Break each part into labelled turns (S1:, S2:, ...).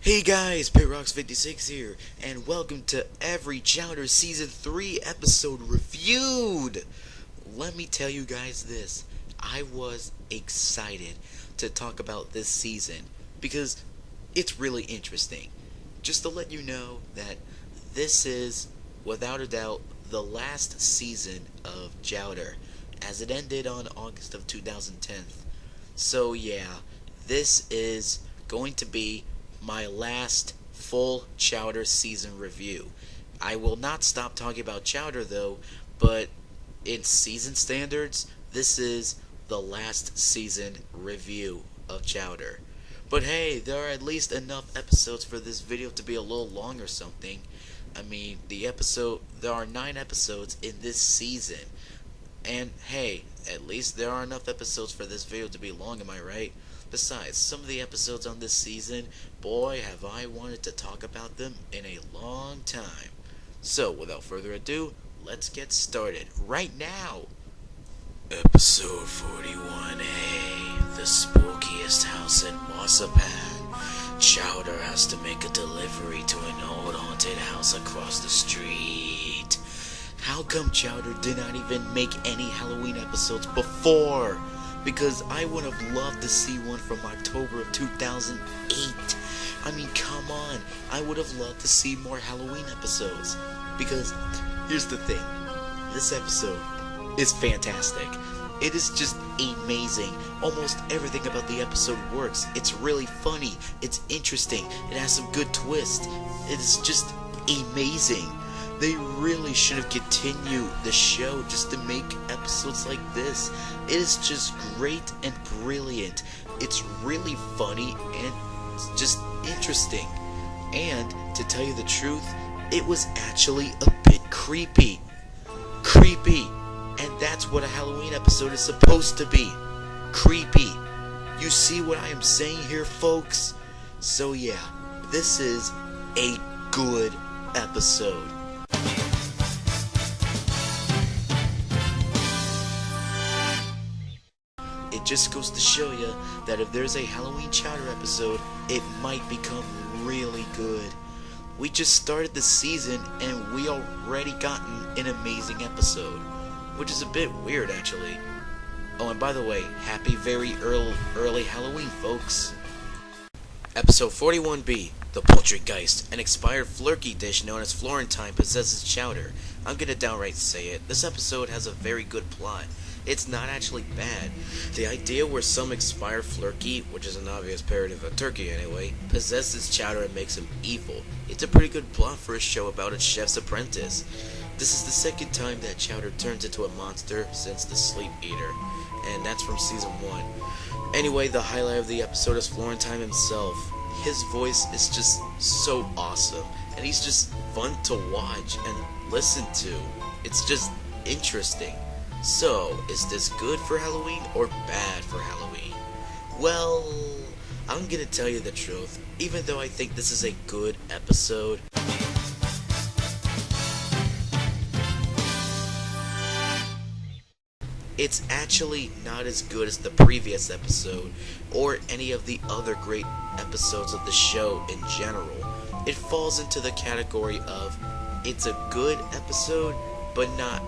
S1: Hey guys, PIEGUYRULZ56 here, and welcome to every Chowder Season 3 episode reviewed! Let me tell you guys this, I was excited to talk about this season, because it's really interesting. Just to let you know that this is, without a doubt, the last season of Chowder, as it ended on August of 2010. So yeah, this is going to be my last full Chowder season review. I will not stop talking about Chowder though, but in season standards, this is the last season review of Chowder. But hey, there are at least enough episodes for this video to be a little long or something. I mean, there are 9 episodes in this season. And hey, at least there are enough episodes for this video to be long, am I right? Besides, some of the episodes on this season, boy have I wanted to talk about them in a long time. So, without further ado, let's get started right now! Episode 41A, the spookiest house in Marzipan. Chowder has to make a delivery to an old haunted house across the street. How come Chowder did not even make any Halloween episodes before? Because I would have loved to see one from October of 2008. I mean, come on. I would have loved to see more Halloween episodes. Because, here's the thing. This episode is fantastic. It is just amazing. Almost everything about the episode works. It's really funny. It's interesting. It has some good twists. It is just amazing. They really should have continued the show just to make episodes like this. It is just great and brilliant. It's really funny and just interesting. And, to tell you the truth, it was actually a bit creepy. Creepy. And that's what a Halloween episode is supposed to be. Creepy. You see what I am saying here, folks? So yeah, this is a good episode. It just goes to show you that if there's a Halloween Chowder episode, it might become really good. We just started the season and we already gotten an amazing episode, which is a bit weird actually. Oh, and by the way, happy very early Halloween, folks. Episode 41B, The Poultrygeist, an expired flurky dish known as Florentine possesses Chowder. I'm gonna downright say it, this episode has a very good plot. It's not actually bad. The idea where some expired flurky, which is an obvious parody of a turkey anyway, possesses Chowder and makes him evil. It's a pretty good plot for a show about a chef's apprentice. This is the second time that Chowder turns into a monster since the Sleep Eater, and that's from season 1. Anyway, the highlight of the episode is Florentine himself. His voice is just so awesome, and he's just fun to watch and listen to. It's just interesting. So, is this good for Halloween or bad for Halloween? Well, I'm gonna tell you the truth. Even though I think this is a good episode, it's actually not as good as the previous episode, or any of the other great episodes of the show in general. It falls into the category of, it's a good episode, but not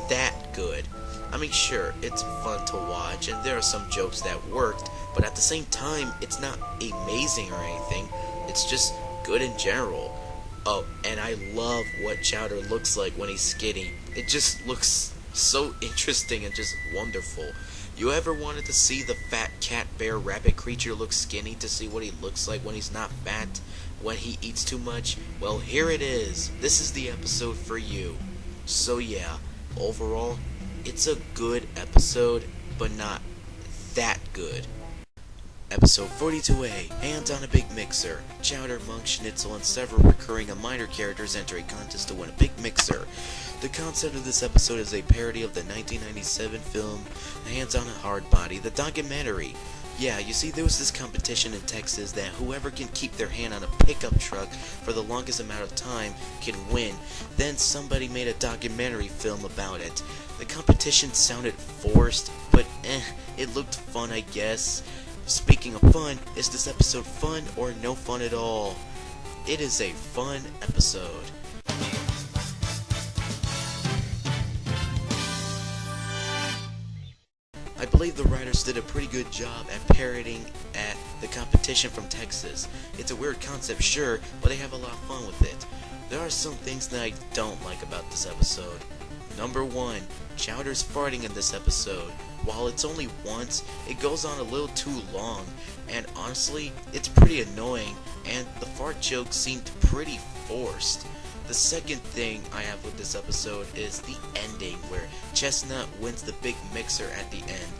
S1: that good. I mean, sure, it's fun to watch, and there are some jokes that worked, but at the same time, it's not amazing or anything. It's just good in general. Oh, and I love what Chowder looks like when he's skinny. It just looks so interesting and just wonderful. You ever wanted to see the fat cat, bear, rabbit creature look skinny to see what he looks like when he's not fat, when he eats too much? Well, here it is. This is the episode for you. So yeah, overall, it's a good episode, but not that good. Episode 42A, Hands on a Big Mixer. Chowder, Monk, Schnitzel, and several recurring and minor characters enter a contest to win a big mixer. The concept of this episode is a parody of the 1997 film Hands on a Hard Body, the documentary. Yeah, you see, there was this competition in Texas that whoever can keep their hand on a pickup truck for the longest amount of time can win. Then somebody made a documentary film about it. The competition sounded forced, but it looked fun, I guess. Speaking of fun, is this episode fun or no fun at all? It is a fun episode. I believe the writers did a pretty good job at parroting at the competition from Texas. It's a weird concept, sure, but they have a lot of fun with it. There are some things that I don't like about this episode. Number 1, Chowder's farting in this episode. While it's only once, it goes on a little too long, and honestly, it's pretty annoying, and the fart jokes seemed pretty forced. The second thing I have with this episode is the ending, where Chestnut wins the big mixer at the end.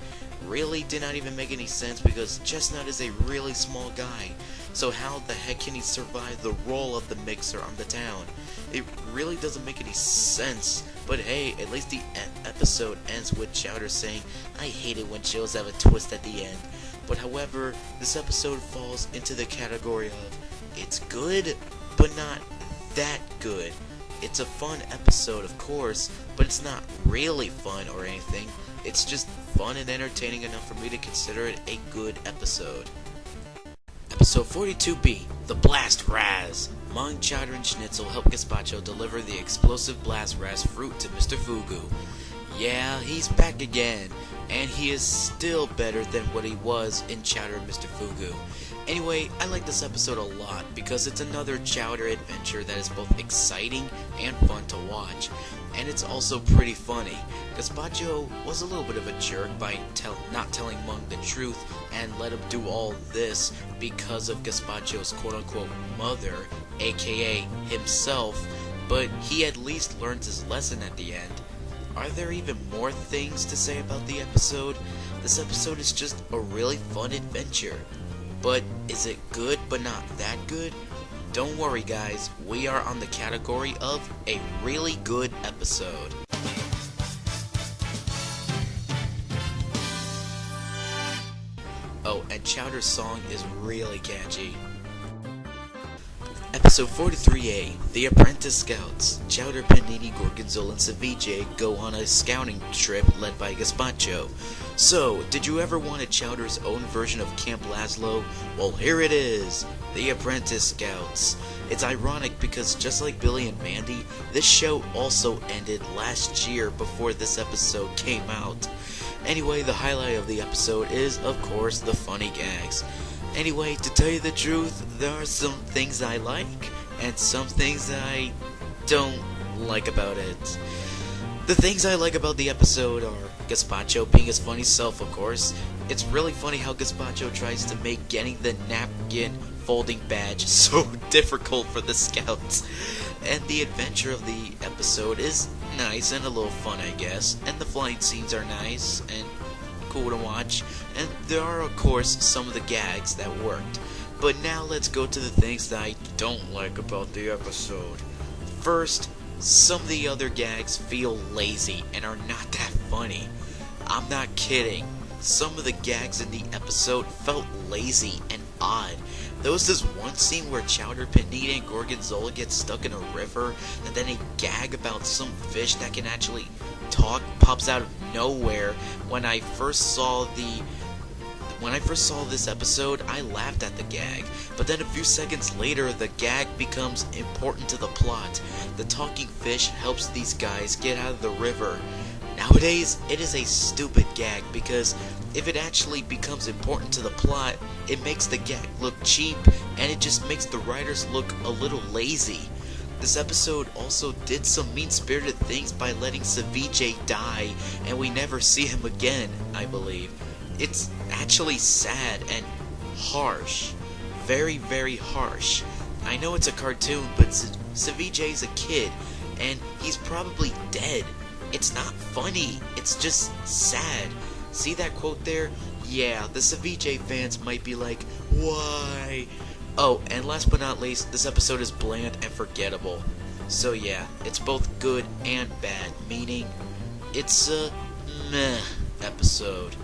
S1: Really did not even make any sense because Chestnut is a really small guy, so how the heck can he survive the roll of the mixer on the town? It really doesn't make any sense, but hey, at least the episode ends with Chowder saying, "I hate it when shows have a twist at the end." But however, this episode falls into the category of, it's good, but not that good. It's a fun episode, of course, but it's not really fun or anything. It's just fun and entertaining enough for me to consider it a good episode. Episode 42B, The Blast Raz. Mung, Chowder, and Schnitzel help Gazpacho deliver the explosive Blast Raz fruit to Mr. Fugu. Yeah, he's back again, and he is still better than what he was in Chowder and Mr. Fugu. Anyway, I like this episode a lot because it's another Chowder adventure that is both exciting and fun to watch, and it's also pretty funny. Gazpacho was a little bit of a jerk by not telling Mung the truth and let him do all this because of Gazpacho's quote-unquote mother, aka himself, but he at least learned his lesson at the end. Are there even more things to say about the episode? This episode is just a really fun adventure. But is it good but not that good? Don't worry guys, we are on the category of a really good episode. Oh, and Chowder's song is really catchy. Episode 43A, The Apprentice Scouts. Chowder, Panini, Gorgonzola, and Ceviche go on a scouting trip led by Gazpacho. So, did you ever want a Chowder's own version of Camp Laszlo? Well, here it is, The Apprentice Scouts. It's ironic because just like Billy and Mandy, this show also ended last year before this episode came out. Anyway, the highlight of the episode is, of course, the funny gags. Anyway, to tell you the truth, there are some things I like, and some things I don't like about it. The things I like about the episode are Gazpacho being his funny self, of course. It's really funny how Gazpacho tries to make getting the napkin folding badge so difficult for the scouts. And the adventure of the episode is nice and a little fun, I guess. And the flying scenes are nice and cool to watch, and there are of course some of the gags that worked. But now let's go to the things that I don't like about the episode. First, some of the other gags feel lazy and are not that funny. I'm not kidding. Some of the gags in the episode felt lazy and odd. There was this one scene where Chowder, Panini, and Gorgonzola get stuck in a river, and then a gag about some fish that can actually talk pops out of nowhere. When I first saw this episode, I laughed at the gag, but then a few seconds later, the gag becomes important to the plot. The talking fish helps these guys get out of the river. Nowadays, it is a stupid gag because if it actually becomes important to the plot, it makes the gag look cheap, and it just makes the writers look a little lazy. This episode also did some mean-spirited things by letting Ceviche die, and we never see him again, I believe. It's actually sad and harsh. Very, very harsh. I know it's a cartoon, but Ceviche's a kid, and he's probably dead. It's not funny, it's just sad. See that quote there? Yeah, the Ceviche fans might be like, why? Oh, and last but not least, this episode is bland and forgettable. So yeah, it's both good and bad, meaning it's a meh episode.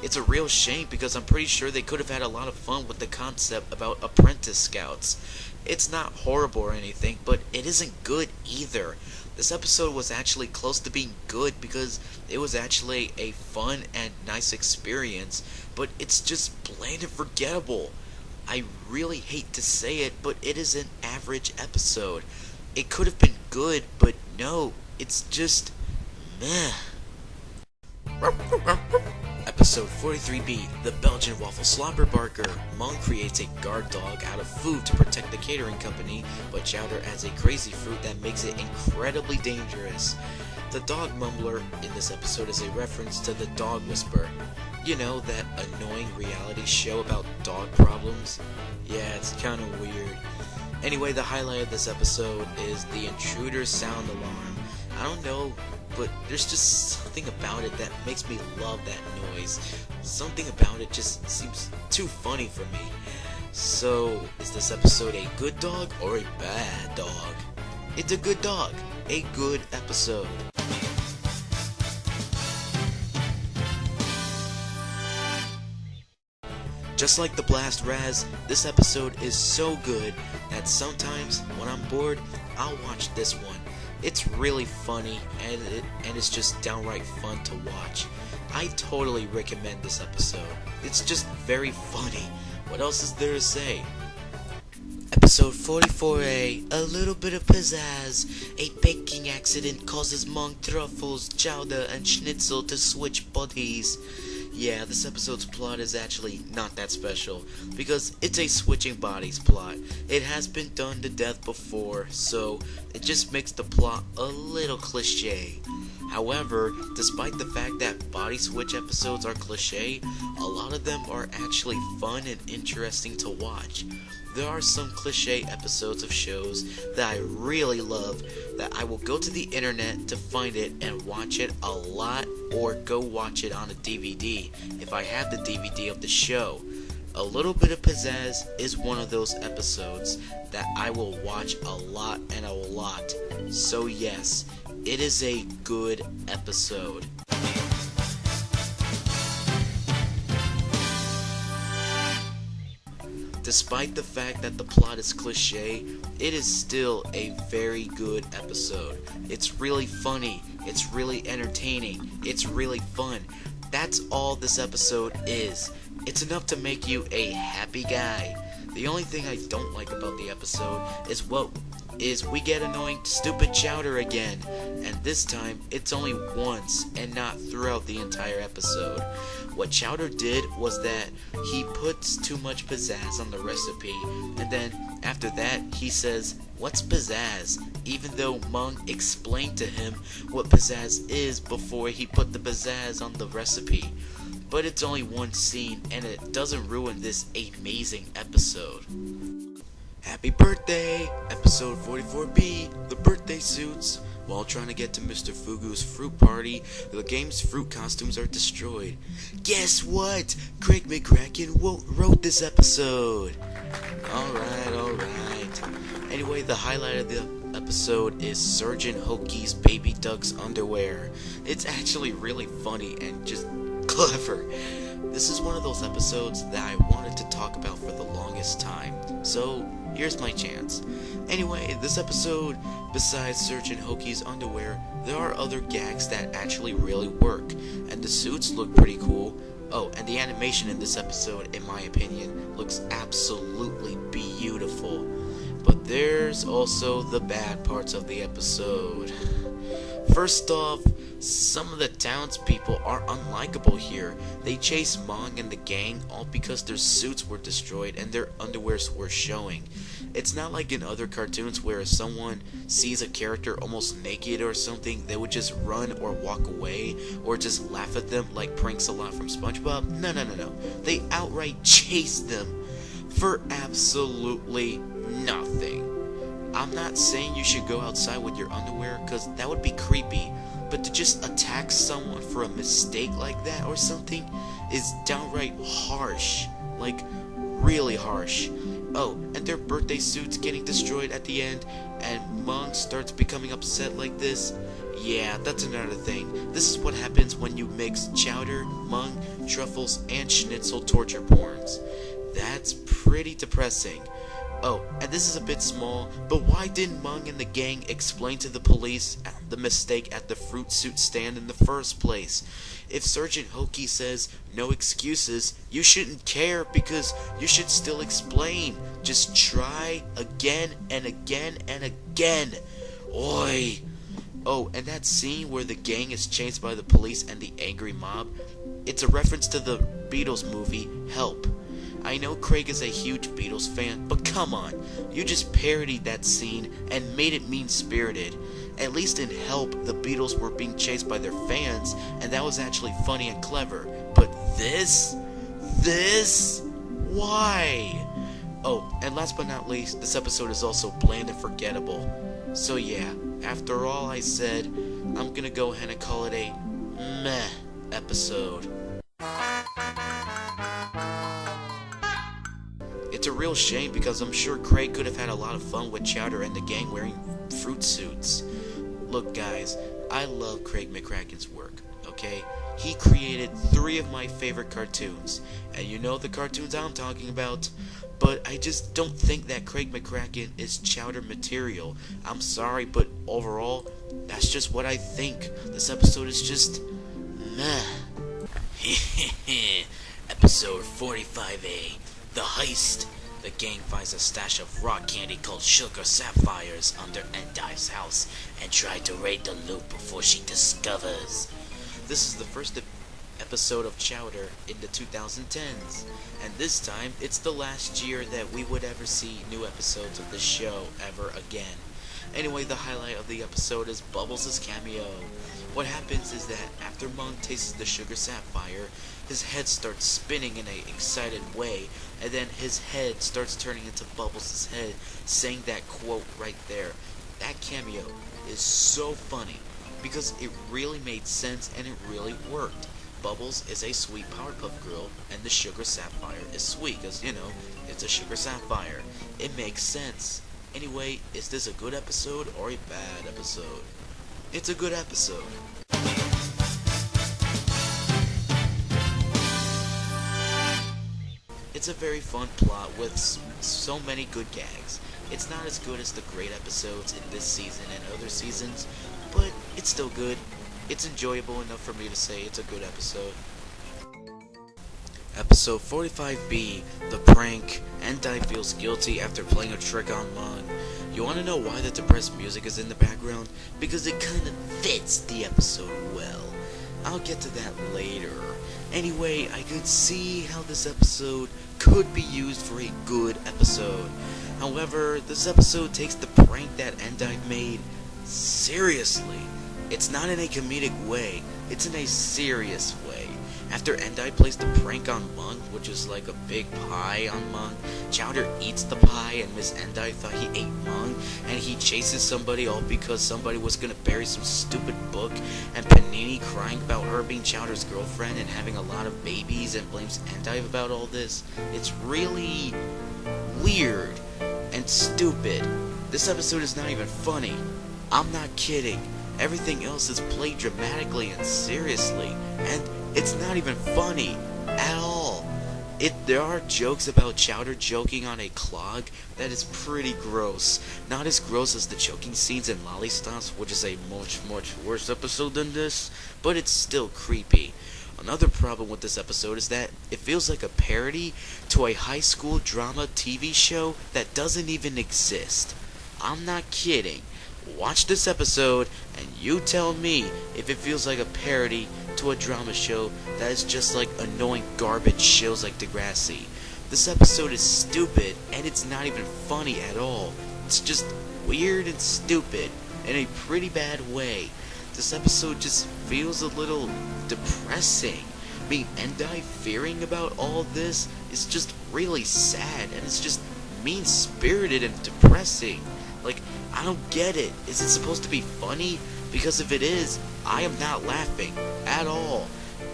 S1: It's a real shame because I'm pretty sure they could have had a lot of fun with the concept about apprentice scouts. It's not horrible or anything, but it isn't good either. This episode was actually close to being good because it was actually a fun and nice experience, but it's just bland and forgettable. I really hate to say it, but it is an average episode. It could have been good, but no, it's just meh. Episode 43B, The Belgian Waffle Slobber Barker. Monk creates a guard dog out of food to protect the catering company, but Chowder adds a crazy fruit that makes it incredibly dangerous. The dog mumbler in this episode is a reference to The Dog Whisperer. You know, that annoying reality show about dog problems? Yeah, it's kinda weird. Anyway, the highlight of this episode is the intruder sound alarm. I don't know, but there's just something about it that makes me love that noise. Something about it just seems too funny for me. So, is this episode a good dog or a bad dog? It's a good dog. A good episode. Just like the Blast Raz, this episode is so good that sometimes when I'm bored, I'll watch this one. It's really funny and it's just downright fun to watch. I totally recommend this episode. It's just very funny. What else is there to say? Episode 44A, a little bit of pizzazz. A baking accident causes Monk, Truffles, Chowder, and Schnitzel to switch bodies. Yeah, this episode's plot is actually not that special, because it's a switching bodies plot. It has been done to death before, so it just makes the plot a little cliche. However, despite the fact that body switch episodes are cliche, a lot of them are actually fun and interesting to watch. There are some cliche episodes of shows that I really love that I will go to the internet to find it and watch it a lot, or go watch it on a DVD if I have the DVD of the show. A Little Bit of Pizzazz is one of those episodes that I will watch a lot and a lot. So yes, it is a good episode. Despite the fact that the plot is cliche, it is still a very good episode. It's really funny, it's really entertaining, it's really fun. That's all this episode is. It's enough to make you a happy guy. The only thing I don't like about the episode is we get annoying stupid Chowder again, and this time it's only once and not throughout the entire episode. What Chowder did was that he puts too much pizzazz on the recipe, and then after that he says, "What's pizzazz?" even though Monk explained to him what pizzazz is before he put the pizzazz on the recipe. But it's only one scene, and it doesn't ruin this amazing episode. Happy birthday! Episode 44B, the birthday suits. While trying to get to Mr. Fugu's fruit party, the game's fruit costumes are destroyed. Guess what? Craig McCracken wrote this episode. Alright. Anyway, the highlight of the episode is Surgeon Hokey's baby duck's underwear. It's actually really funny and just clever. This is one of those episodes that I wanted to talk about for the longest time, so here's my chance. Anyway, this episode, besides Surgeon Hokey's underwear, there are other gags that actually really work, and the suits look pretty cool. Oh, and the animation in this episode, in my opinion, looks absolutely beautiful. But there's also the bad parts of the episode. First off, some of the townspeople are unlikable here. They chase Mong and the gang all because their suits were destroyed and their underwears were showing. It's not like in other cartoons where if someone sees a character almost naked or something, they would just run or walk away or just laugh at them like Pranks-a-Lot from SpongeBob. No. They outright chase them for absolutely nothing. I'm not saying you should go outside with your underwear, because that would be creepy, but to just attack someone for a mistake like that or something is downright harsh. Like, really harsh. Oh, and their birthday suits getting destroyed at the end, and Mong starts becoming upset like this. Yeah, that's another thing. This is what happens when you mix Chowder, Mong, Truffles, and Schnitzel torture porns. That's pretty depressing. Oh, and this is a bit small, but why didn't Mung and the gang explain to the police the mistake at the fruit suit stand in the first place? If Sergeant Hokey says no excuses, you shouldn't care because you should still explain. Just try again and again and again. Oi! Oh, and that scene where the gang is chased by the police and the angry mob, it's a reference to the Beatles movie, Help. I know Craig is a huge Beatles fan, but come on, you just parodied that scene and made it mean-spirited. At least in Help, the Beatles were being chased by their fans, and that was actually funny and clever. But this? Why? Oh, and last but not least, this episode is also bland and forgettable. So yeah, after all I said, I'm gonna go ahead and call it a meh episode. It's a real shame because I'm sure Craig could have had a lot of fun with Chowder and the gang wearing fruit suits. Look guys, I love Craig McCracken's work, okay? He created 3 of my favorite cartoons, and you know the cartoons I'm talking about, but I just don't think that Craig McCracken is Chowder material. I'm sorry, but overall, that's just what I think. This episode is just meh. Episode 45A, The Heist. The gang finds a stash of rock candy called sugar sapphires under Endive's house and try to raid the loot before she discovers. This is the first episode of Chowder in the 2010s, and this time it's the last year that we would ever see new episodes of the show ever again. Anyway, the highlight of the episode is Bubbles' cameo. What happens is that after Mung tastes the sugar sapphire, his head starts spinning in an excited way, and then his head starts turning into Bubbles' head, saying that quote right there. That cameo is so funny, because it really made sense and it really worked. Bubbles is a sweet Powerpuff Girl, and the sugar sapphire is sweet, because, you know, it's a sugar sapphire. It makes sense. Anyway, is this a good episode or a bad episode? It's a good episode. It's a very fun plot with so many good gags. It's not as good as the great episodes in this season and other seasons, but it's still good. It's enjoyable enough for me to say it's a good episode. Episode 45B, The Prank. Endive feels guilty after playing a trick on Mung. You wanna know why the depressed music is in the background? Because it kinda fits the episode well. I'll get to that later. Anyway, I could see how this episode could be used for a good episode. However, this episode takes the prank that Endive made seriously. It's not in a comedic way, it's in a serious way. After Endive plays the prank on Mung, which is like a big pie on Mung, Chowder eats the pie and Miss Endive thought he ate Mung, and he chases somebody all because somebody was gonna bury some stupid book, and Panini crying about her being Chowder's girlfriend and having a lot of babies and blames Endive about all this. It's really weird and stupid. This episode is not even funny. I'm not kidding. Everything else is played dramatically and seriously, and it's not even funny at all. There are jokes about Chowder joking on a clog that is pretty gross. Not as gross as the choking scenes in Lollistops, which is a much worse episode than this, but it's still creepy. Another problem with this episode is that it feels like a parody to a high school drama TV show that doesn't even exist. I'm not kidding. Watch this episode and you tell me if it feels like a parody to a drama show that is just like annoying garbage shows like Degrassi. This episode is stupid and it's not even funny at all. It's just weird and stupid in a pretty bad way. This episode just feels a little depressing. I mean, Endive fearing about all this is just really sad, and it's just mean-spirited and depressing. Like, I don't get it. Is it supposed to be funny? Because if it is, I am not laughing at all.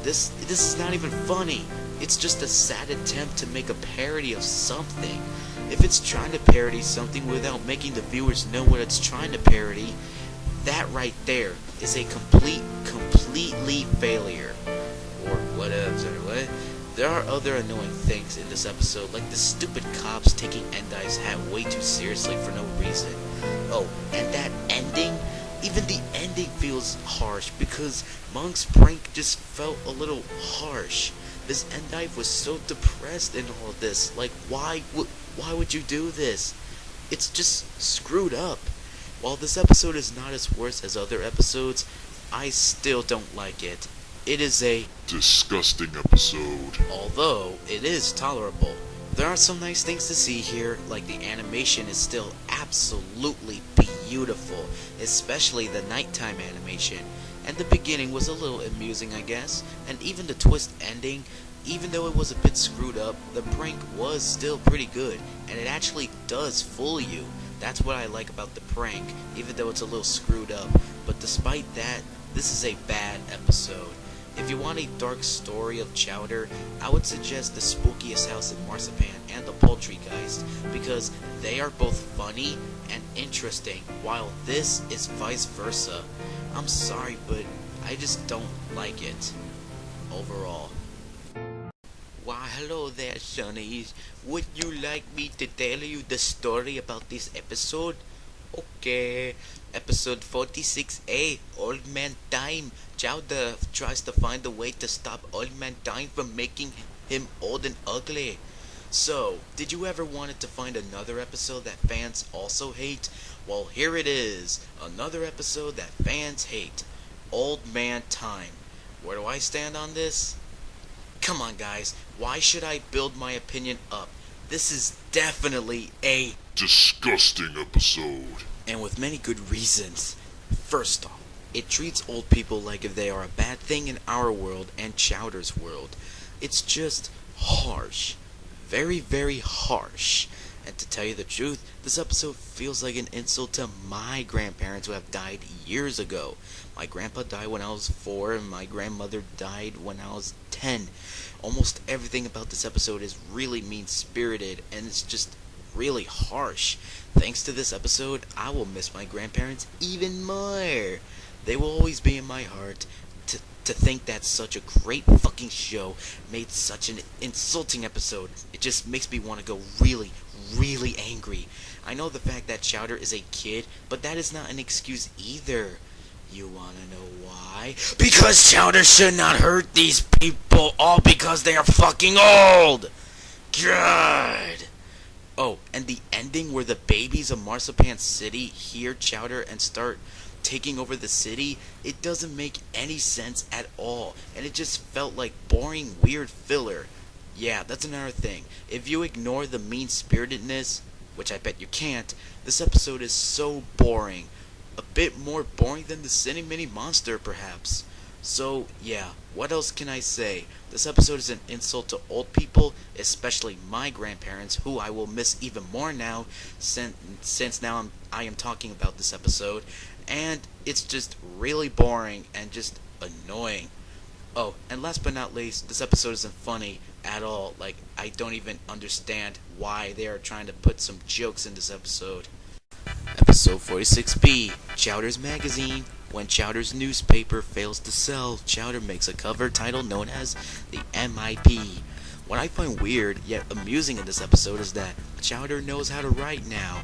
S1: This is not even funny. It's just a sad attempt to make a parody of something. If it's trying to parody something without making the viewers know what it's trying to parody, that right there is a completely failure. Or whatever. What? There are other annoying things in this episode, like the stupid cops taking Endai's hat way too seriously for no reason. Oh, and that ending? Even the ending feels harsh because Monk's prank just felt a little harsh. This Endai was so depressed in all of this. Like, why would you do this? It's just screwed up. While this episode is not as worse as other episodes, I still don't like it. It is a
S2: disgusting episode.
S1: Although it is tolerable. There are some nice things to see here, like the animation is still absolutely beautiful, especially the nighttime animation. And the beginning was a little amusing, I guess, and even the twist ending, even though it was a bit screwed up, the prank was still pretty good, and it actually does fool you. That's what I like about the prank, even though it's a little screwed up. But despite that, this is a bad episode. If you want a dark story of Chowder, I would suggest the spookiest house in Marzipan and the Poultrygeist, because they are both funny and interesting, while this is vice versa. I'm sorry, but I just don't like it overall. Why, hello there, Sonnies. Would you like me to tell you the story about this episode? Okay, episode 46A, Old Man Time. Chowder tries to find a way to stop Old Man Time from making him old and ugly. So, did you ever wanted to find another episode that fans also hate? Well, here it is, another episode that fans hate. Old Man Time. Where do I stand on this? Come on, guys, why should I build my opinion up? This is definitely a
S2: disgusting episode.
S1: And with many good reasons. First off, it treats old people like if they are a bad thing in our world and Chowder's world. It's just harsh. Very, very harsh. And to tell you the truth, this episode feels like an insult to my grandparents who have died years ago. My grandpa died when I was 4 and my grandmother died when I was 10. Almost everything about this episode is really mean-spirited and it's just really harsh. Thanks to this episode, I will miss my grandparents even more. They will always be in my heart. To think that such a great fucking show made such an insulting episode, it just makes me want to go really, really angry. I know the fact that Chowder is a kid, but that is not an excuse either. You wanna know why? Because Chowder should not hurt these people, all because they are fucking old! God! Oh, and the ending where the babies of Marzipan City hear Chowder and start taking over the city, it doesn't make any sense at all, and it just felt like boring, weird filler. Yeah, that's another thing. If you ignore the mean-spiritedness, which I bet you can't, this episode is so boring. A bit more boring than the Cinny Mini Monster, perhaps. So, yeah, what else can I say? This episode is an insult to old people, especially my grandparents, who I will miss even more now, since now I am talking about this episode. And it's just really boring and just annoying. Oh, and last but not least, this episode isn't funny at all. Like, I don't even understand why they are trying to put some jokes in this episode. Episode 46B, Chowder's Magazine. When Chowder's newspaper fails to sell, Chowder makes a cover title known as the MIP. What I find weird, yet amusing in this episode is that Chowder knows how to write now.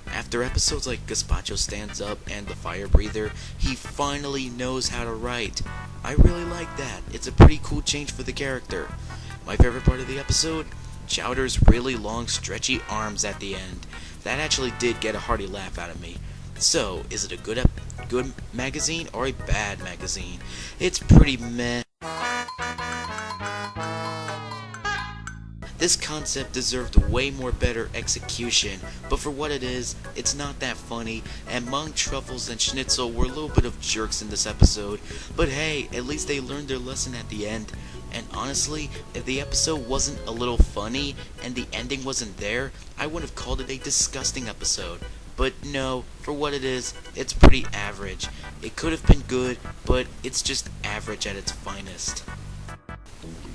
S1: After episodes like Gazpacho Stands Up and The Fire Breather, he finally knows how to write. I really like that. It's a pretty cool change for the character. My favorite part of the episode? Chowder's really long stretchy arms at the end. That actually did get a hearty laugh out of me. So, is it a good magazine or a bad magazine? It's pretty meh. This concept deserved way more better execution, but for what it is, it's not that funny, and Monk, Truffles, and Schnitzel were a little bit of jerks in this episode, but hey, at least they learned their lesson at the end. And honestly, if the episode wasn't a little funny, and the ending wasn't there, I would have called it a disgusting episode. But no, for what it is, it's pretty average. It could have been good, but it's just average at its finest.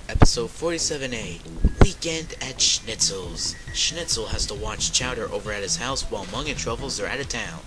S1: Episode 47A, Weekend at Schnitzel's. Schnitzel has to watch Chowder over at his house while Mung and Truffles are out of town.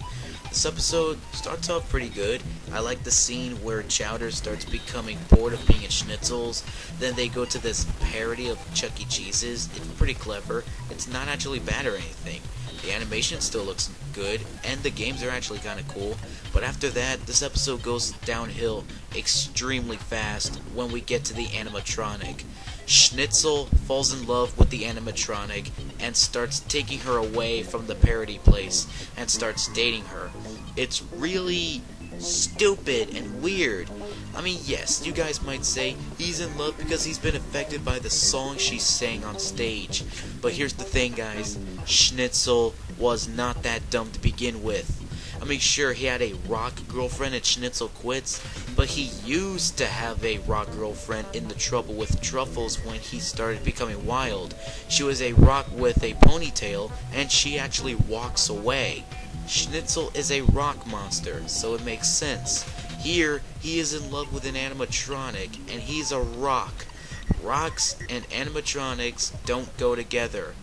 S1: This episode starts off pretty good, I like the scene where Chowder starts becoming bored of being at Schnitzel's. Then they go to this parody of Chuck E. Cheese's. It's pretty clever. It's not actually bad or anything. The animation still looks good, and the games are actually kind of cool. But after that, this episode goes downhill extremely fast when we get to the animatronic. Schnitzel falls in love with the animatronic and starts taking her away from the parody place and starts dating her. It's really stupid and weird. I mean, yes, you guys might say he's in love because he's been affected by the song she sang on stage. But here's the thing, guys. Schnitzel was not that dumb to begin with. I mean, sure, he had a rock girlfriend and Schnitzel quits, but he used to have a rock girlfriend in the Trouble with Truffles when he started becoming wild. She was a rock with a ponytail, and she actually walks away. Schnitzel is a rock monster, so it makes sense. Here, he is in love with an animatronic, and he's a rock. Rocks and animatronics don't go together.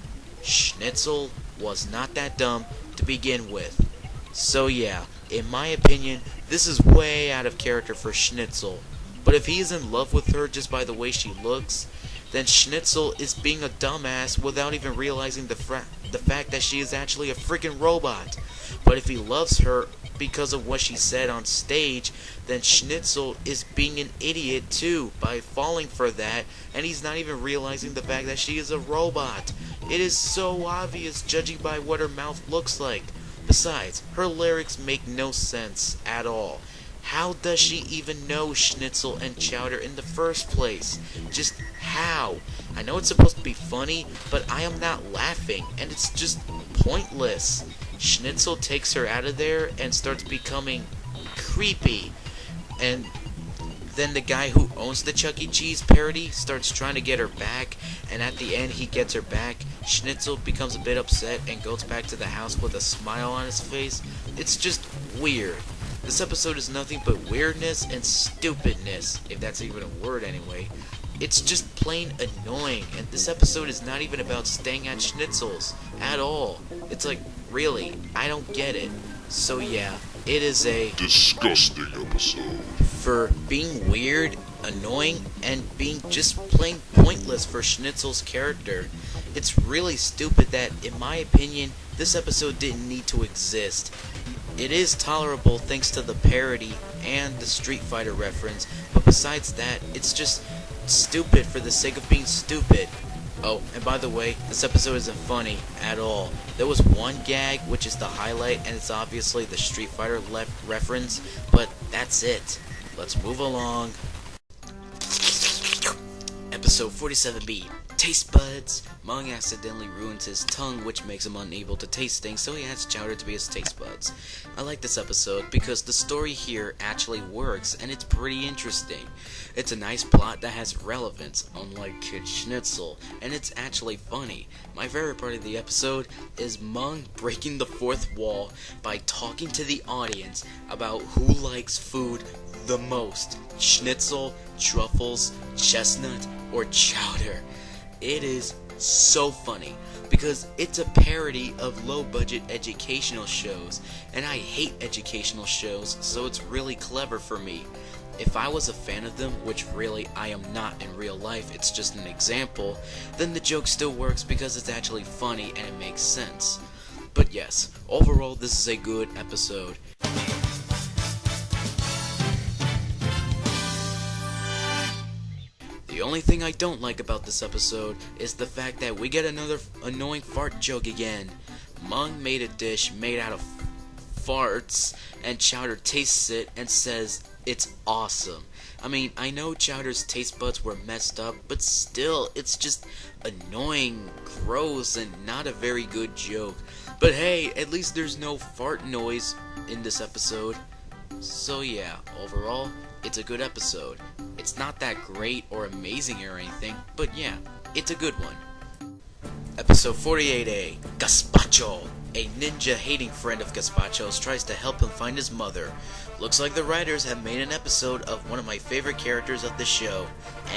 S1: Schnitzel was not that dumb to begin with. So yeah, in my opinion, this is way out of character for Schnitzel. But if he is in love with her just by the way she looks, then Schnitzel is being a dumbass without even realizing the fact that she is actually a freaking robot. But if he loves her because of what she said on stage, then Schnitzel is being an idiot too by falling for that, and he's not even realizing the fact that she is a robot. It is so obvious judging by what her mouth looks like. Besides, her lyrics make no sense at all. How does she even know Schnitzel and Chowder in the first place? Just how? I know it's supposed to be funny, but I am not laughing, and it's just pointless. Schnitzel takes her out of there and starts becoming creepy. And then the guy who owns the Chuck E. Cheese parody starts trying to get her back, and at the end he gets her back. Schnitzel becomes a bit upset and goes back to the house with a smile on his face. It's just weird. This episode is nothing but weirdness and stupidness, if that's even a word anyway. It's just plain annoying, and this episode is not even about staying at Schnitzel's at all. It's like, really, I don't get it. So yeah, it is a
S2: disgusting episode.
S1: For being weird, annoying, and being just plain pointless for Schnitzel's character. It's really stupid that, in my opinion, this episode didn't need to exist. It is tolerable thanks to the parody and the Street Fighter reference, but besides that, it's just stupid for the sake of being stupid. Oh, and by the way, this episode isn't funny at all. There was one gag, which is the highlight, and it's obviously the Street Fighter reference, but that's it. Let's move along. Episode 47B. Taste buds. Mung accidentally ruins his tongue, which makes him unable to taste things, so he asks Chowder to be his taste buds. I like this episode because the story here actually works, and it's pretty interesting. It's a nice plot that has relevance, unlike Kid Schnitzel, and it's actually funny. My favorite part of the episode is Mung breaking the fourth wall by talking to the audience about who likes food the most. Schnitzel, Truffles, Chestnut, or Chowder. It is so funny because it's a parody of low-budget educational shows, and I hate educational shows, so it's really clever for me. If I was a fan of them, which really I am not in real life, it's just an example, then the joke still works because it's actually funny and it makes sense. But yes, overall this is a good episode. The only thing I don't like about this episode is the fact that we get another annoying fart joke again. Mung made a dish made out of farts, and Chowder tastes it and says it's awesome. I mean, I know Chowder's taste buds were messed up, but still, it's just annoying, gross, and not a very good joke. But hey, at least there's no fart noise in this episode. So yeah, overall, it's a good episode. It's not that great or amazing or anything, but yeah, it's a good one. Episode 48A, Gazpacho. A ninja-hating friend of Gazpacho's tries to help him find his mother. Looks like the writers have made an episode of one of my favorite characters of the show,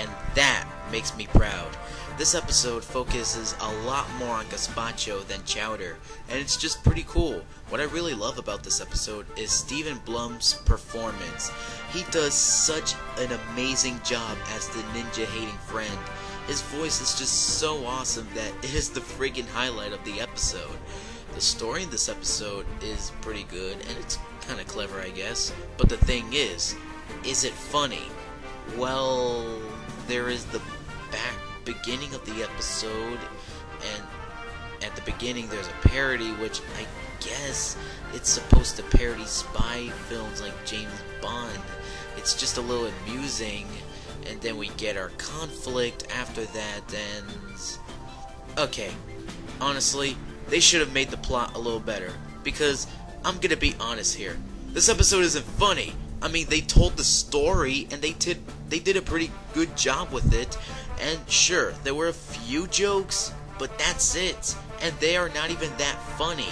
S1: and that makes me proud. This episode focuses a lot more on Gazpacho than Chowder, and it's just pretty cool. What I really love about this episode is Steven Blum's performance. He does such an amazing job as the ninja-hating friend. His voice is just so awesome that it is the friggin' highlight of the episode. The story in this episode is pretty good, and it's kinda clever, I guess. But the thing is it funny? Well, there is the beginning of the episode, and at the beginning there's a parody, which I guess it's supposed to parody spy films like James Bond. It's just a little amusing, and then we get our conflict after that, and okay, honestly, they should have made the plot a little better, because I'm gonna be honest here, this episode isn't funny. I mean, they told the story, and they did a pretty good job with it. And sure, there were a few jokes, but that's it. And they are not even that funny.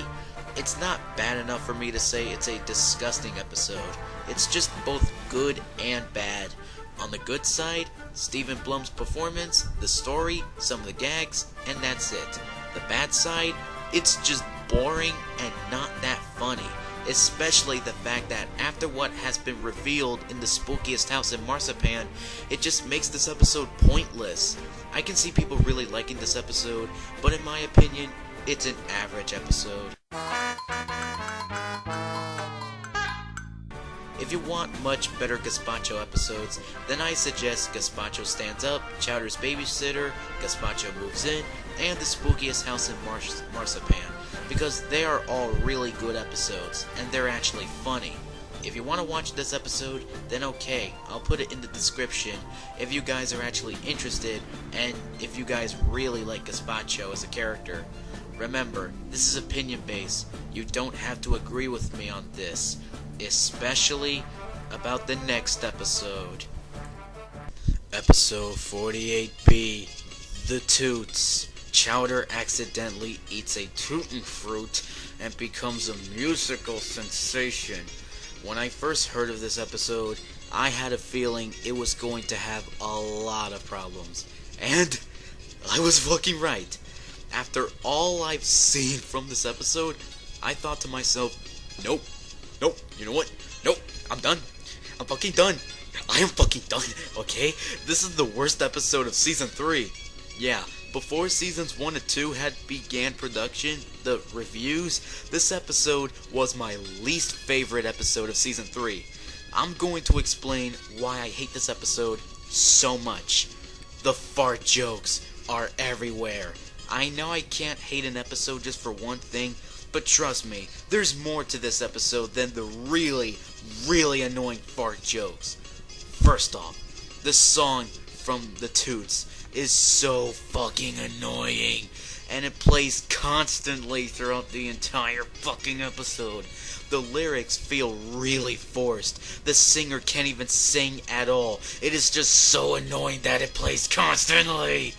S1: It's not bad enough for me to say it's a disgusting episode. It's just both good and bad. On the good side, Steven Blum's performance, the story, some of the gags, and that's it. The bad side, it's just boring and not that funny. Especially the fact that after what has been revealed in the spookiest house in Marzipan, it just makes this episode pointless. I can see people really liking this episode, but in my opinion, it's an average episode. If you want much better Gazpacho episodes, then I suggest Gazpacho Stands Up, Chowder's Babysitter, Gazpacho Moves In, and The Spookiest House in Marzipan, because they are all really good episodes, and they're actually funny. If you want to watch this episode, then okay, I'll put it in the description if you guys are actually interested, and if you guys really like Gazpacho as a character. Remember, this is opinion based. You don't have to agree with me on this, especially about the next episode. Episode 48B, The Toots. Chowder accidentally eats a tootin' fruit and becomes a musical sensation. When I first heard of this episode, I had a feeling it was going to have a lot of problems. And I was fucking right. After all I've seen from this episode, I thought to myself, nope, you know what? Nope, I'm done. I'm fucking done. I am fucking done, okay? This is the worst episode of Season 3. Yeah, before Seasons 1 and 2 had began production, the reviews, this episode was my least favorite episode of Season 3. I'm going to explain why I hate this episode so much. The fart jokes are everywhere. I know I can't hate an episode just for one thing, but trust me, there's more to this episode than the really, really annoying fart jokes. First off, the song from The Toots is so fucking annoying, and it plays constantly throughout the entire fucking episode. The lyrics feel really forced. The singer can't even sing at all. It is just so annoying that it plays constantly.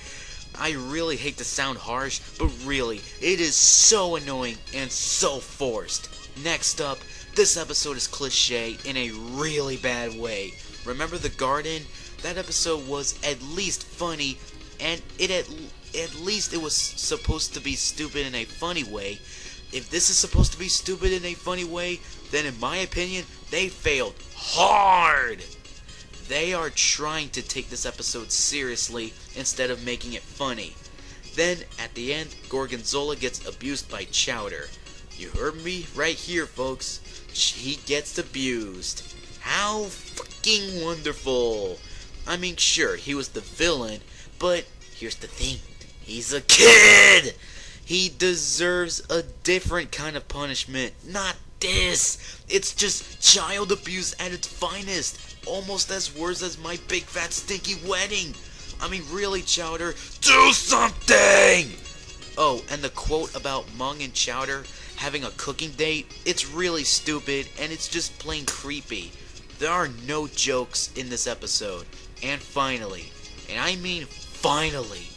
S1: I really hate to sound harsh, but really, it is so annoying and so forced. Next up, this episode is cliche in a really bad way. Remember the garden? That episode was at least funny, and at least it was supposed to be stupid in a funny way. If this is supposed to be stupid in a funny way, then in my opinion, they failed hard. They are trying to take this episode seriously instead of making it funny. Then, at the end, Gorgonzola gets abused by Chowder. You heard me right here, folks. He gets abused. How fucking wonderful. I mean, sure, he was the villain, but here's the thing. He's a kid! He deserves a different kind of punishment, not this. It's just child abuse at its finest. Almost as worse as my big fat stinky wedding. I mean, really, Chowder, do something! Oh, and the quote about Mung and Chowder having a cooking date, it's really stupid, and it's just plain creepy. There are no jokes in this episode. And finally, and I mean finally,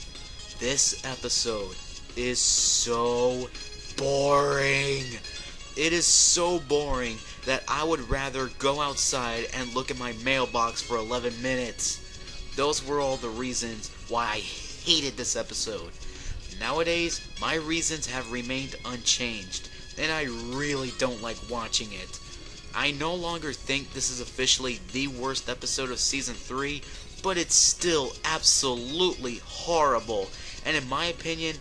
S1: this episode is so boring. It is so boring that I would rather go outside and look at my mailbox for 11 minutes. Those were all the reasons why I hated this episode. Nowadays, my reasons have remained unchanged, and I really don't like watching it. I no longer think this is officially the worst episode of Season 3, but it's still absolutely horrible, and in my opinion,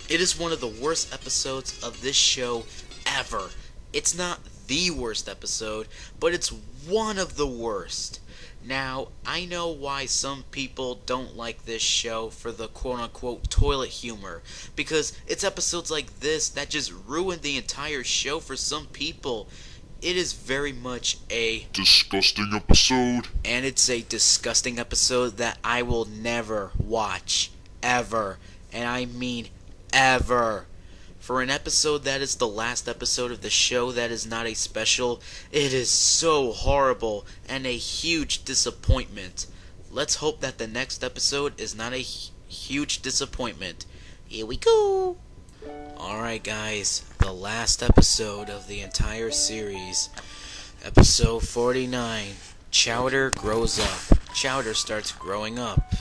S1: it is one of the worst episodes of this show ever. It's not the worst episode, but it's one of the worst. Now, I know why some people don't like this show for the quote-unquote toilet humor, because it's episodes like this that just ruin the entire show for some people. It is very much a
S2: disgusting episode.
S1: And it's a disgusting episode that I will never watch. Ever. And I mean ever. For an episode that is the last episode of the show that is not a special, it is so horrible and a huge disappointment. Let's hope that the next episode is not a huge disappointment. Here we go! Alright guys, the last episode of the entire series, episode 49, Chowder grows up. Chowder starts growing up.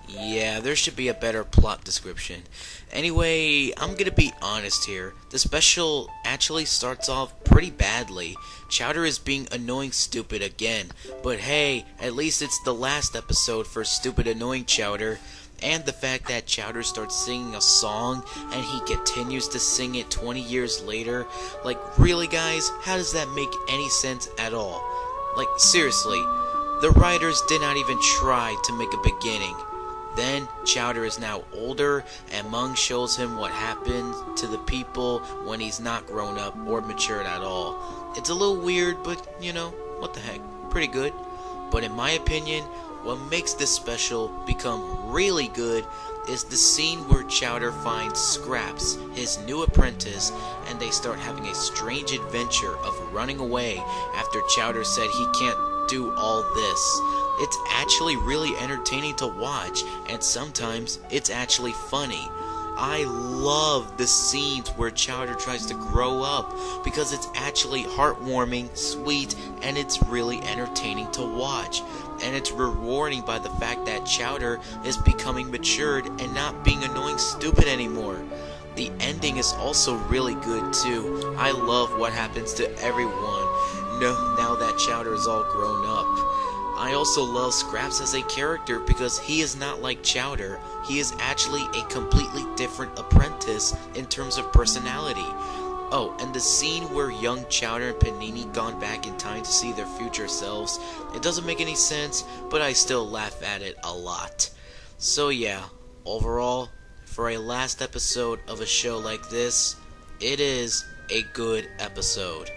S1: Yeah, there should be a better plot description. Anyway, I'm gonna be honest here. The special actually starts off pretty badly. Chowder is being annoying stupid again. But hey, at least it's the last episode for stupid annoying Chowder. And the fact that Chowder starts singing a song and he continues to sing it 20 years later. Like, really guys? How does that make any sense at all? Like, seriously, the writers did not even try to make a beginning. Then, Chowder is now older, and Mung shows him what happened to the people when he's not grown up or matured at all. It's a little weird, but, you know, what the heck, pretty good. But in my opinion, what makes this special become really good is the scene where Chowder finds Scraps, his new apprentice, and they start having a strange adventure of running away after Chowder said he can't do all this. It's actually really entertaining to watch, and sometimes it's actually funny. I love the scenes where Chowder tries to grow up because it's actually heartwarming, sweet, and it's really entertaining to watch. And it's rewarding by the fact that Chowder is becoming matured and not being annoying stupid anymore. The ending is also really good too. I love what happens to everyone now that Chowder is all grown up. I also love Scraps as a character because he is not like Chowder. He is actually a completely different apprentice in terms of personality. Oh, and the scene where young Chowder and Panini gone back in time to see their future selves, it doesn't make any sense, but I still laugh at it a lot. So yeah, overall, for a last episode of a show like this, it is a good episode.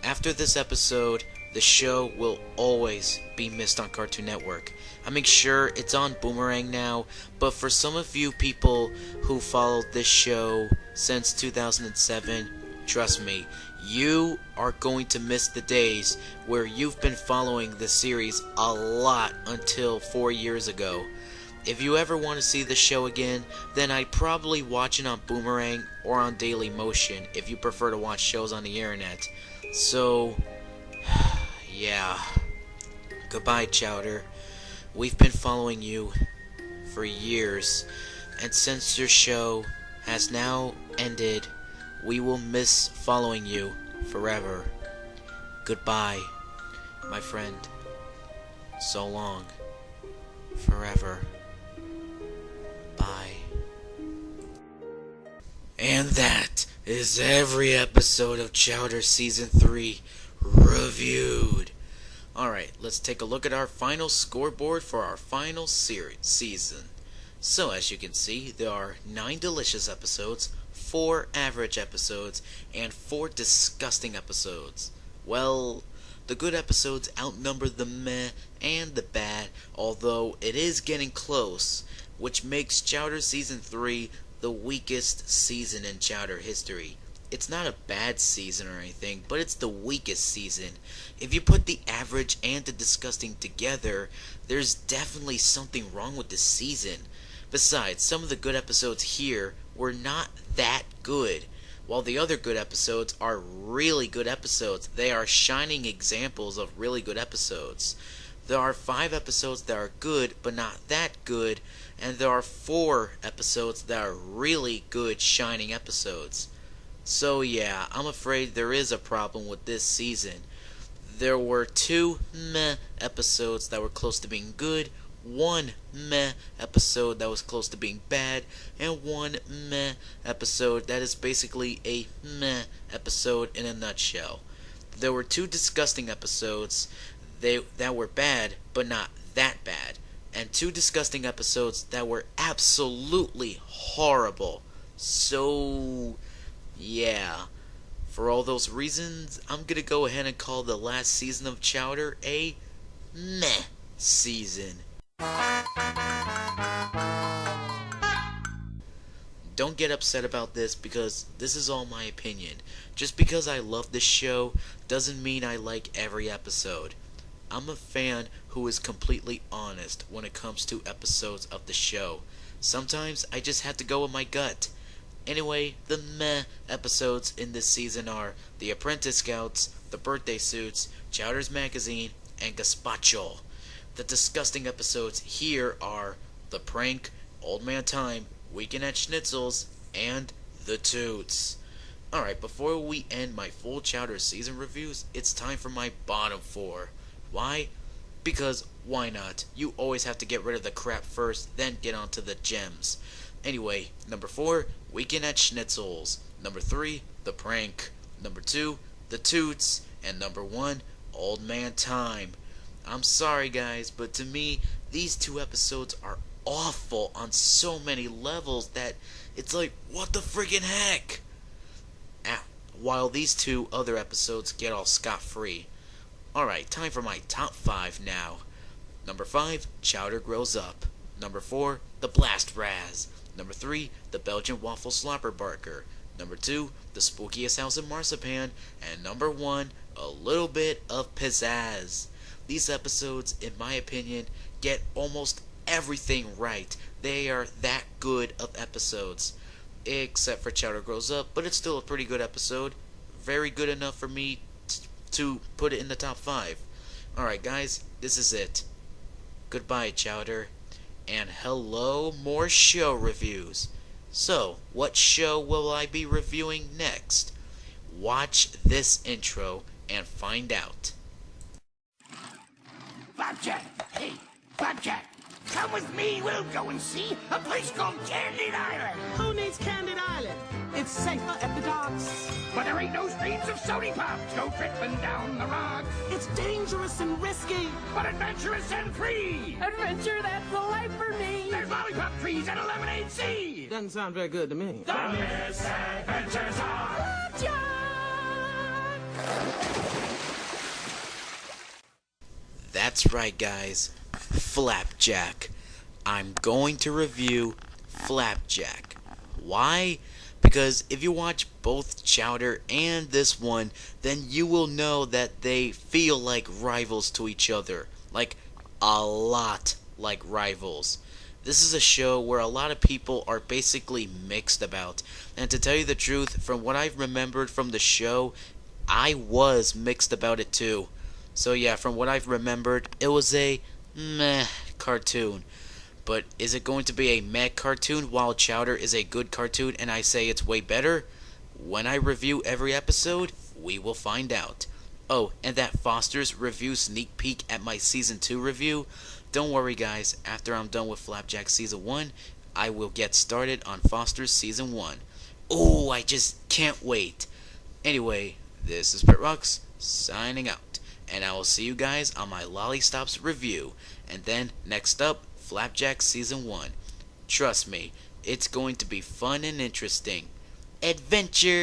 S1: After this episode, the show will always be missed on Cartoon Network. I make sure it's on Boomerang now, but for some of you people who followed this show since 2007, trust me, you are going to miss the days where you've been following the series a lot until 4 years ago. If you ever want to see the show again, then I'd probably watch it on Boomerang or on Daily Motion if you prefer to watch shows on the internet. So, yeah. Goodbye, Chowder. We've been following you for years, and since your show has now ended, we will miss following you forever. Goodbye, my friend. So long. Forever. Bye. And that is every episode of Chowder Season 3 reviewed. Alright, let's take a look at our final scoreboard for our final season. So, as you can see, there are 9 delicious episodes, 4 average episodes, and 4 disgusting episodes. Well, the good episodes outnumber the meh and the bad, although it is getting close, which makes Chowder Season 3 the weakest season in Chowder history. It's not a bad season or anything, but it's the weakest season. If you put the average and the disgusting together, there's definitely something wrong with this season. Besides, some of the good episodes here were not that good. while the other good episodes are really good episodes. They are shining examples of really good episodes. There are 5 episodes that are good, but not that good, and there are 4 episodes that are really good, shining episodes. So yeah, I'm afraid there is a problem with this season. There were 2 meh episodes that were close to being good, 1 meh episode that was close to being bad, and 1 meh episode that is basically a meh episode in a nutshell. There were 2 disgusting episodes that were bad, but not that bad, and 2 disgusting episodes that were absolutely horrible. So, yeah. For all those reasons, I'm gonna go ahead and call the last season of Chowder a meh season. Don't get upset about this because this is all my opinion. Just because I love this show doesn't mean I like every episode. I'm a fan who is completely honest when it comes to episodes of the show. Sometimes I just have to go with my gut. Anyway, the meh episodes in this season are The Apprentice Scouts, The Birthday Suits, Chowder's Magazine, and Gazpacho. The disgusting episodes here are The Prank, Old Man Time, Weekend at Schnitzel's, and The Toots. Alright, before we end my full Chowder season reviews, it's time for my bottom 4. Why? Because why not? You always have to get rid of the crap first, then get onto the gems. Anyway, number 4, Weekend at Schnitzel's. Number 3, The Prank. Number 2, The Toots. And number 1, Old Man Time. I'm sorry guys, but to me, these 2 episodes are awful on so many levels that it's like, what the friggin' heck? While these 2 other episodes get all scot-free. Alright, time for my top 5 now. Number 5, Chowder Grows Up. Number 4, The Blast Raz. Number 3, The Belgian Waffle Slobber Barker. Number 2, The Spookiest House in Marzipan. And number 1, A Little Bit of Pizzazz. These episodes, in my opinion, get almost everything right. They are that good of episodes. Except for Chowder Grows Up, but it's still a pretty good episode. Very good enough for me to put it in the top 5. Alright guys, this is it. Goodbye Chowder. And hello, more show reviews. So, what show will I be reviewing next? Watch this intro and find out.
S3: Flapjack! Hey, Flapjack! Come with me, we'll go and see a place called Candid Island!
S4: Who needs Candid Island? It's safer at the docks.
S3: But there ain't no streams of sody pops go trickling down the rocks.
S4: It's dangerous and risky.
S3: But adventurous and free!
S4: Adventure, that's the life for me.
S3: There's lollipop trees and a lemonade sea!
S4: Doesn't sound very good to me.
S3: The misadventures are...
S4: Flapjack!
S1: That's right guys, Flapjack. I'm going to review Flapjack. Why? Because if you watch both Chowder and this one, then you will know that they feel like rivals to each other. Like, a lot like rivals. This is a show where a lot of people are basically mixed about. And to tell you the truth, from what I've remembered from the show, I was mixed about it too. So yeah, from what I've remembered, it was a meh cartoon. But is it going to be a meh cartoon while Chowder is a good cartoon and I say it's way better? When I review every episode, we will find out. Oh, and that Foster's review sneak peek at my Season 2 review? Don't worry guys, after I'm done with Flapjack Season 1, I will get started on Foster's Season 1. Oh, I just can't wait. Anyway, this is PIEGUYRULZ, signing out. And I will see you guys on my Lollistops review. And then, next up, Flapjack Season 1. Trust me, it's going to be fun and interesting. Adventure!